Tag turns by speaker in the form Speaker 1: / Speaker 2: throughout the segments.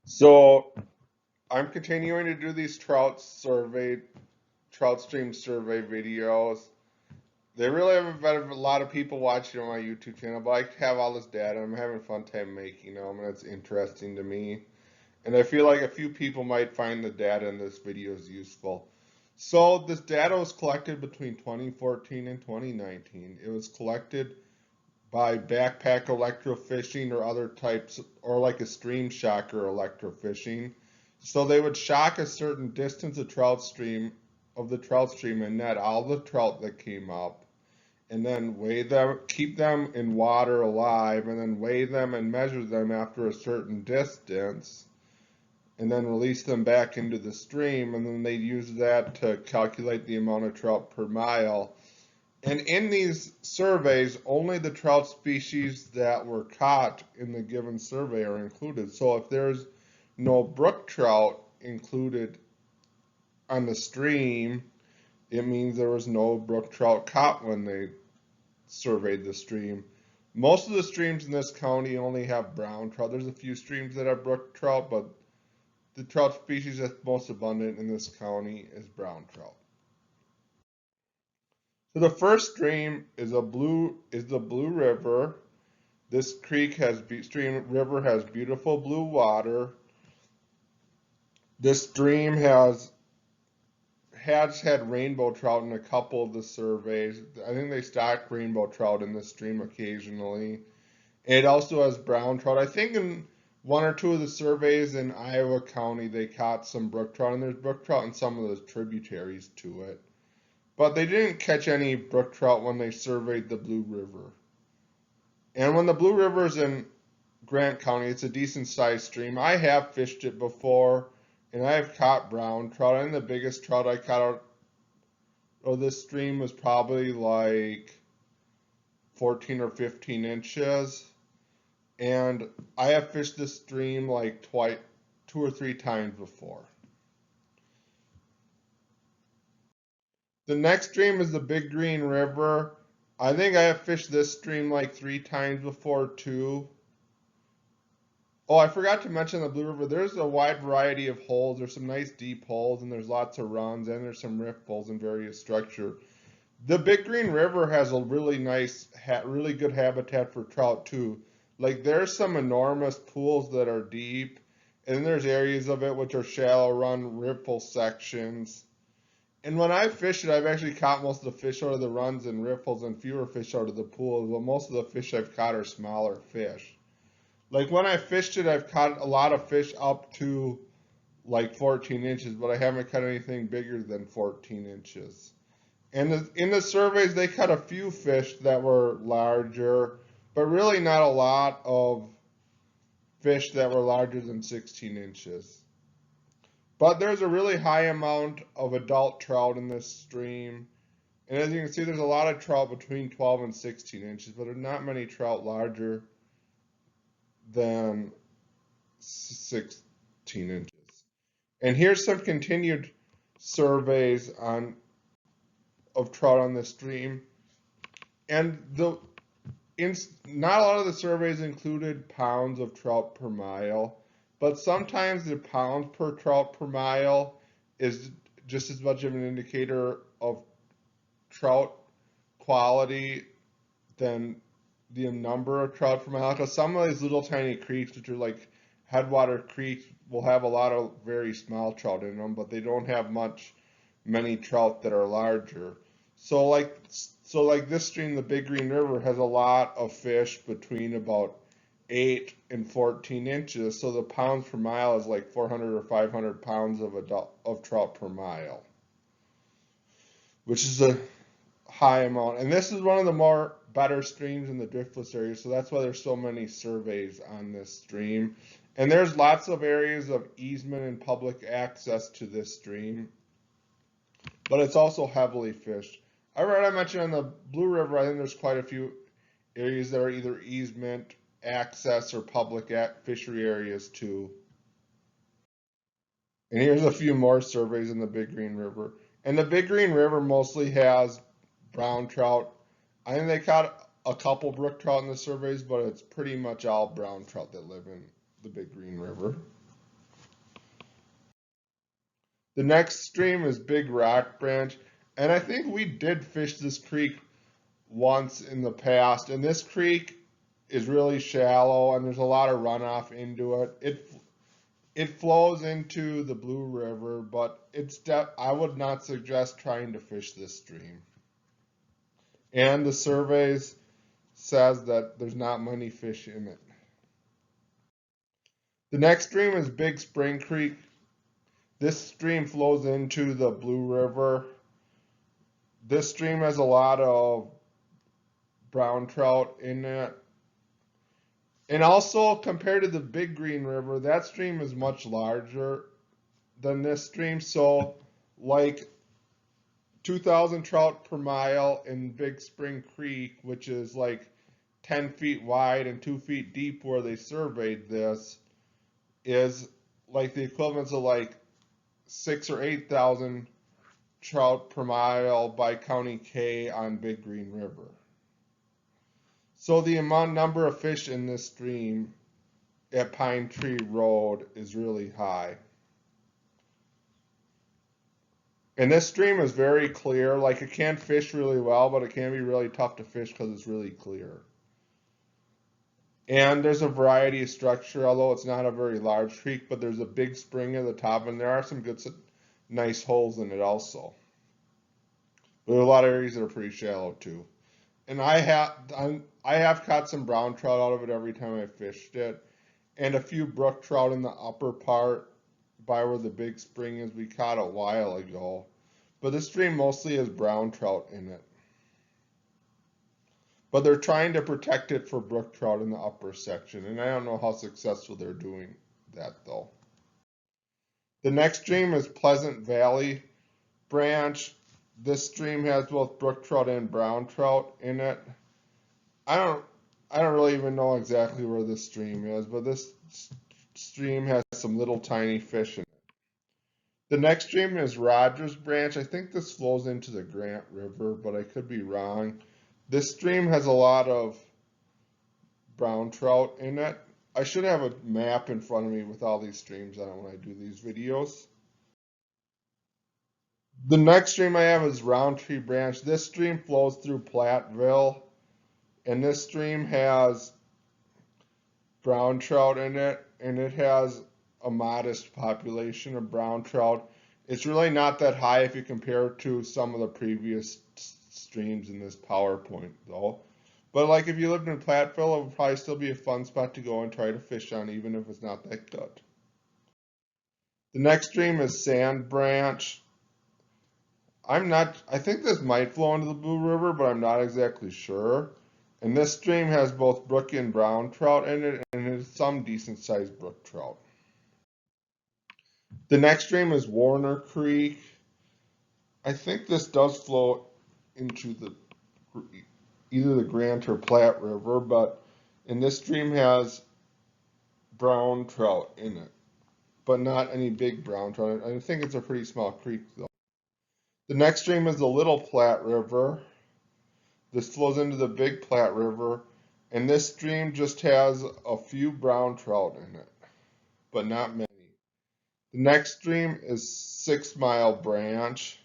Speaker 1: So I'm continuing to do these trout stream survey videos. They really haven't been a lot of people watching on my YouTube channel, but I have all this data. I'm having a fun time making them, and it's interesting to me. And I feel like a few people might find the data in this videos useful. So this data was collected between 2014 and 2019. It was collected by backpack electrofishing or other types, or like a stream shocker electrofishing. So they would shock a certain distance of the trout stream and net all the trout that came up, and then weigh them, keep them in water alive, and then weigh them and measure them after a certain distance, and then release them back into the stream, and then they'd use that to calculate the amount of trout per mile. And in these surveys, only the trout species that were caught in the given survey are included. So if there's no brook trout included on the stream, it means there was no brook trout caught when they surveyed the stream. Most of the streams in this county only have brown trout. There's a few streams that have brook trout, but the trout species that's most abundant in this county is brown trout. So the first stream is the Blue River. This river has beautiful blue water. This stream has had rainbow trout in a couple of the surveys. I think they stock rainbow trout in this stream occasionally. It also has brown trout. I think in one or two of the surveys in Iowa County, they caught some brook trout, and there's brook trout in some of the tributaries to it. But they didn't catch any brook trout when they surveyed the Blue River. And when the Blue River is in Grant County, it's a decent sized stream. I have fished it before, and I have caught brown trout. And the biggest trout I caught out of this stream was probably like 14 or 15 inches. And I have fished this stream like two or three times before. The next stream is the Big Green River. I think I have fished this stream like 3 times before too. Oh, I forgot to mention the Blue River. There's a wide variety of holes. There's some nice deep holes, and there's lots of runs, and there's some riffles and various structure. The Big Green River has a really nice, really good habitat for trout too. Like there's some enormous pools that are deep, and there's areas of it which are shallow run riffle sections. And when I fish it, I've actually caught most of the fish out of the runs and riffles and fewer fish out of the pools. But most of the fish I've caught are smaller fish. Like when I fished it, I've caught a lot of fish up to like 14 inches, but I haven't caught anything bigger than 14 inches. And in the surveys, they caught a few fish that were larger, but really not a lot of fish that were larger than 16 inches. But there's a really high amount of adult trout in this stream. And as you can see, there's a lot of trout between 12 and 16 inches, but there's not many trout larger than 16 inches. And here's some continued surveys of trout on this stream. And not a lot of the surveys included pounds of trout per mile. But sometimes the pounds per trout per mile is just as much of an indicator of trout quality than the number of trout per mile. Because some of these little tiny creeks, which are like headwater creeks, will have a lot of very small trout in them, but they don't have many trout that are larger. So like this stream, the Big Green River, has a lot of fish between about 8 and 14 inches, so the pounds per mile is like 400 or 500 pounds of trout per mile, which is a high amount. And this is one of the better streams in the driftless area, so that's why there's so many surveys on this stream. And there's lots of areas of easement and public access to this stream, but it's also heavily fished. I mentioned on the Blue River, I think there's quite a few areas that are either easement access or public fishery areas too. And here's a few more surveys in the Big Green River. And the Big Green River mostly has brown trout. I think they caught a couple brook trout in the surveys, but it's pretty much all brown trout that live in the Big Green River. The next stream is Big Rock Branch, and I think we did fish this creek once in the past, and this creek is really shallow and there's a lot of runoff into it. It flows into the Blue River, but I would not suggest trying to fish this stream. And the surveys says that there's not many fish in it. The next stream is Big Spring Creek. This stream flows into the Blue River. This stream has a lot of brown trout in it. And also, compared to the Big Green River, that stream is much larger than this stream. So, like 2,000 trout per mile in Big Spring Creek, which is like 10 feet wide and 2 feet deep where they surveyed this, is like the equivalent of like 6,000 or 8,000 trout per mile by County K on Big Green River. So the number of fish in this stream at Pine Tree Road is really high. And this stream is very clear. Like, it can fish really well, but it can be really tough to fish because it's really clear. And there's a variety of structure, although it's not a very large creek, but there's a big spring at the top, and there are some good, nice holes in it also. But there are a lot of areas that are pretty shallow too. And I have caught some brown trout out of it every time I fished it, and a few brook trout in the upper part by where the big spring is we caught a while ago. But this stream mostly has brown trout in it. But they're trying to protect it for brook trout in the upper section, and I don't know how successful they're doing that though. The next stream is Pleasant Valley Branch. This stream has both brook trout and brown trout in it. I don't really even know exactly where this stream is, but this stream has some little tiny fish in it. The next stream is Rogers Branch. I think this flows into the Grant River, but I could be wrong. This stream has a lot of brown trout in it. I should have a map in front of me with all these streams on it when I do these videos. The next stream I have is Roundtree Branch. This stream flows through Platteville, and this stream has brown trout in it, and it has a modest population of brown trout. It's really not that high if you compare it to some of the previous streams in this PowerPoint though. But like if you lived in Platteville, it would probably still be a fun spot to go and try to fish on, even if it's not that good. The next stream is Sand Branch. I think this might flow into the Blue River, but I'm not exactly sure. And this stream has both brook and brown trout in it, and it has some decent sized brook trout. The next stream is Warner Creek. I think this does flow into either the Grant or Platte River, but this stream has brown trout in it, but not any big brown trout. I think it's a pretty small creek though. The next stream is the Little Platte River. This flows into the Big Platte River, and this stream just has a few brown trout in it, but not many. The next stream is 6 Mile Branch,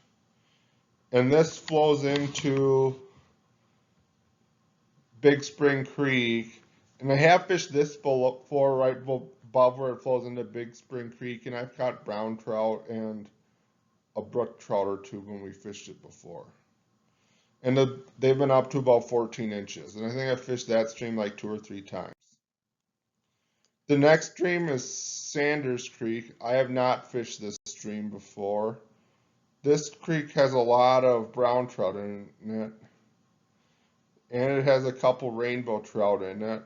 Speaker 1: and this flows into Big Spring Creek, and I have fished this before right above where it flows into Big Spring Creek, and I've caught brown trout and a brook trout or two when we fished it before. And they've been up to about 14 inches, and I think I fished that stream like 2 or 3 times. The next stream is Sanders Creek. I have not fished this stream before. This creek has a lot of brown trout in it, and it has a couple rainbow trout in it.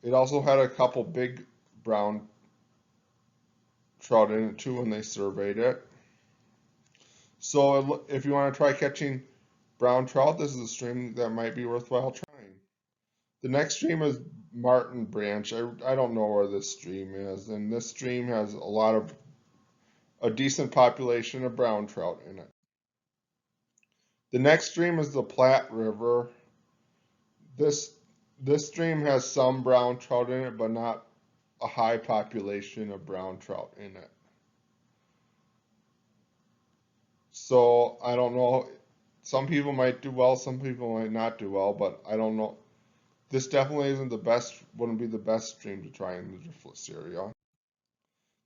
Speaker 1: It also had a couple big brown trout in it too when they surveyed it. So if you want to try catching brown trout, this is a stream that might be worthwhile trying. The next stream is Martin Branch. I don't know where this stream is, and this stream has a decent population of brown trout in it. The next stream is the Platte River. This stream has some brown trout in it, but not a high population of brown trout in it. So I don't know. Some people might do well, some people might not do well, but I don't know. This definitely isn't the best, wouldn't be the best stream to try in the driftless area.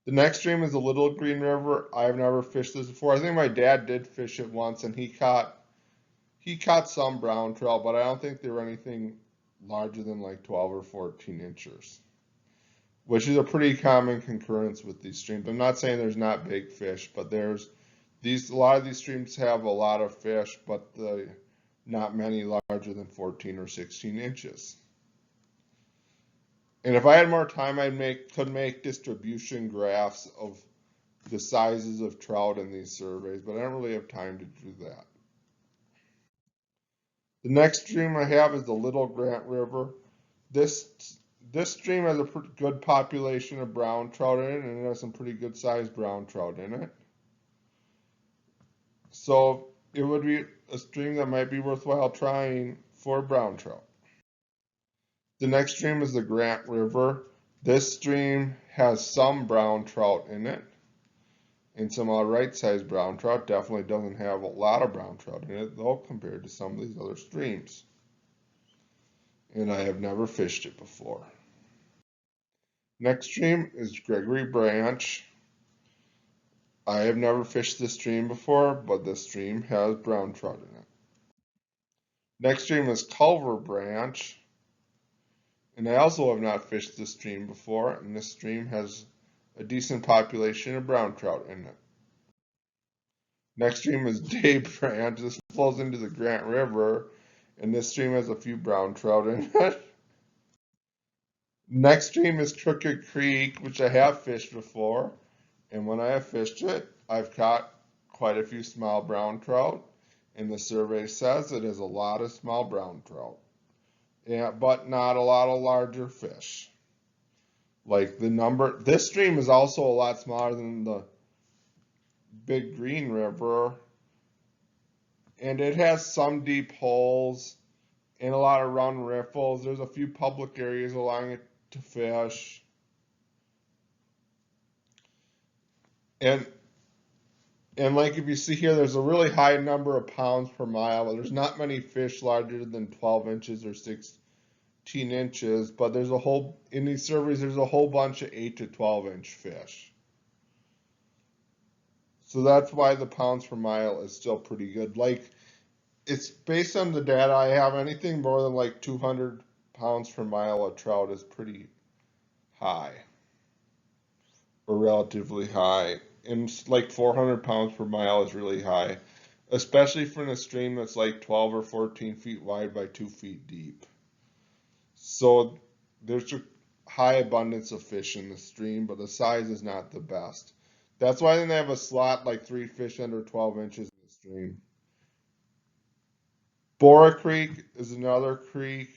Speaker 1: The next stream is the Little Green River. I've never fished this before. I think my dad did fish it once, and he caught some brown trout, but I don't think they were anything larger than like 12 or 14 inches, which is a pretty common concurrence with these streams. I'm not saying there's not big fish, but there's a lot of these streams have a lot of fish, but not many larger than 14 or 16 inches. And if I had more time, could make distribution graphs of the sizes of trout in these surveys, but I don't really have time to do that. The next stream I have is the Little Grant River. This stream has a good population of brown trout in it, and it has some pretty good sized brown trout in it. So it would be a stream that might be worthwhile trying for brown trout. The next stream is the Grant River. This stream has some brown trout in it and some right sized brown trout. Definitely doesn't have a lot of brown trout in it though compared to some of these other streams. And I have never fished it before. Next stream is Gregory Branch. I have never fished this stream before, but this stream has brown trout in it. Next stream is Culver Branch. And I also have not fished this stream before, and this stream has a decent population of brown trout in it. Next stream is Dave Branch. This flows into the Grant River, and this stream has a few brown trout in it. Next stream is Crooked Creek, which I have fished before, and when I have fished it, I've caught quite a few small brown trout, and the survey says it has a lot of small brown trout. Yeah, but not a lot of larger fish. Like this stream is also a lot smaller than the Big Green River, and it has some deep holes and a lot of run riffles. There's a few public areas along it to fish. And like if you see here, there's a really high number of pounds per mile, but there's not many fish larger than 12 inches or 16 inches, but in these surveys, there's a whole bunch of 8 to 12 inch fish. So that's why the pounds per mile is still pretty good. Like, it's based on the data I have, anything more than like 200 pounds per mile of trout is pretty high or relatively high. And like 400 pounds per mile is really high, especially for a stream that's like 12 or 14 feet wide by 2 feet deep. So there's a high abundance of fish in the stream, but the size is not the best. That's why they have a slot like 3 fish under 12 inches in the stream. Bora Creek is another creek.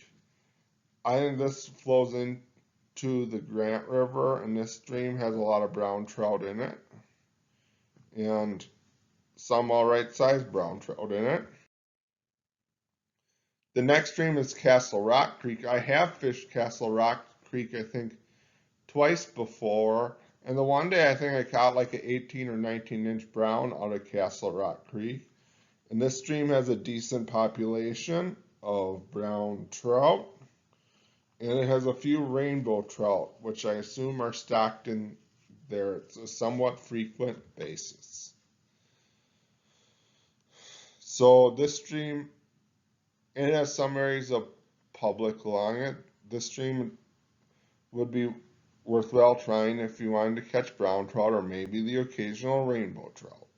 Speaker 1: I think this flows into the Grant River, and this stream has a lot of brown trout in it. And some all right sized brown trout in it. The next stream is Castle Rock Creek. I have fished Castle Rock Creek, I think, twice before. And the one day I think I caught like an 18 or 19 inch brown out of Castle Rock Creek. And this stream has a decent population of brown trout. And it has a few rainbow trout, which I assume are stocked in there. It's a somewhat frequent basis. So this stream, it has some areas of public along it. This stream would be worthwhile trying if you wanted to catch brown trout or maybe the occasional rainbow trout.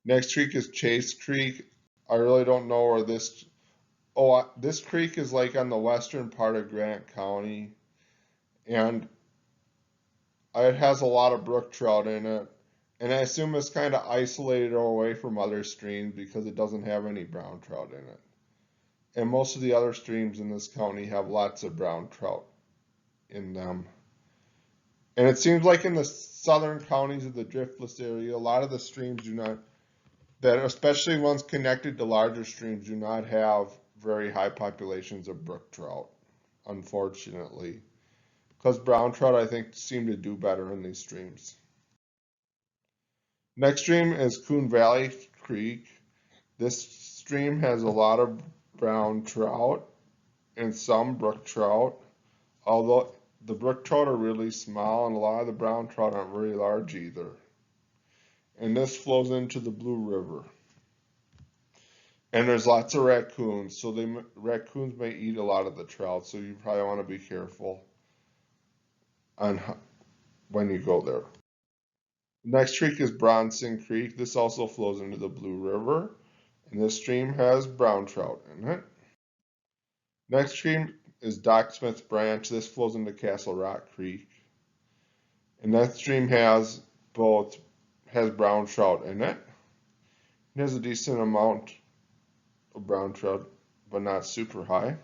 Speaker 1: Next creek is Chase Creek. I really don't know where this creek is like on the western part of Grant County, and it has a lot of brook trout in it, and I assume it's kind of isolated away from other streams because it doesn't have any brown trout in it. And most of the other streams in this county have lots of brown trout in them. And it seems like in the southern counties of the driftless area, a lot of the streams especially ones connected to larger streams, do not have very high populations of brook trout, unfortunately. Because brown trout, I think, seem to do better in these streams. Next stream is Coon Valley Creek. This stream has a lot of brown trout and some brook trout, although the brook trout are really small and a lot of the brown trout aren't very large either. And this flows into the Blue River. And there's lots of raccoons, so raccoons may eat a lot of the trout, so you probably want to be careful on when you go there. Next creek is Bronson Creek. This also flows into the Blue River, and this stream has brown trout in it. Next stream is Docksmith Branch. This flows into Castle Rock Creek, and that stream has brown trout in it. It has a decent amount of brown trout, but not super high.